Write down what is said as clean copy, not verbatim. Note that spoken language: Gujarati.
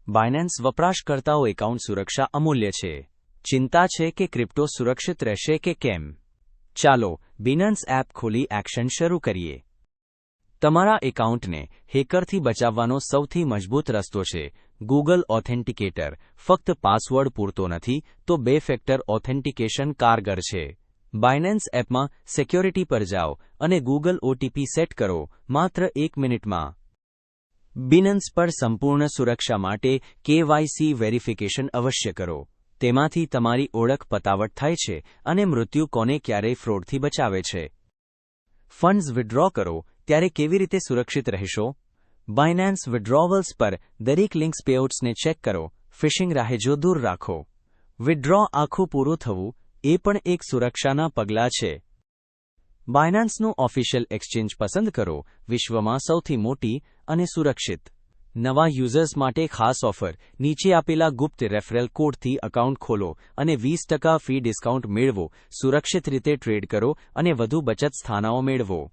બાયનાન્સ વપરાશકર્તાઓ એકાઉન્ટ સુરક્ષા અમૂલ્ય છે. ચિંતા છે કે ક્રિપ્ટો સુરક્ષિત રહેશે કે કેમ? ચાલો બાયનાન્સ એપ ખોલી એક્શન શરૂ કરીએ. તમારા એકાઉન્ટને હેકરથી બચાવવાનો સૌથી મજબૂત રસ્તો છે ગૂગલ ઓથેન્ટિકેટર. ફક્ત પાસવર્ડ પૂરતો નથી તો 2 ફેક્ટર ઓથેન્ટિકેશન કારગર છે. બાયનાન્સ એપમાં સિક્યોરિટી પર જાઓ અને ગૂગલ ઓટીપી સેટ કરો માત્ર 1 મિનિટમાં. બાયનાન્સ પર સંપૂર્ણ સુરક્ષા માટે કેવાયસી વેરિફિકેશન અવશ્ય કરો. તેમાંથી તમારી ઓળખ પતાવટ થાય છે અને મૃત્યુ કોને ક્યારેય ફ્રોડથી બચાવે છે. ફંડ્સ વિથડ્રો કરો ત્યારે કેવી રીતે સુરક્ષિત રહેશો? બાયનાન્સ વિથડ્રોવલ્સ પર દરેક લિંક્સ પેઆઉટ્સને ચેક કરો. ફિશિંગ રાહેજો દૂર રાખો. વિથડ્રો આખું પૂરું થવું એ પણ એક સુરક્ષાના પગલાં છે. બાયનાન્સનું ઓફિશિયલ એક્સચેન્જ પસંદ કરો. વિશ્વમાં સૌથી મોટી અને સુરક્ષિત. નવા યુઝર્સ માટે ખાસ ઓફર. નીચે આપેલા ગુપ્ત રેફરલ કોડથી એકાઉન્ટ ખોલો અને 20% ફી ડિસ્કાઉન્ટ મેળવો. સુરક્ષિત રીતે ટ્રેડ કરો અને વધુ બચત સ્થાનાઓ મેળવો.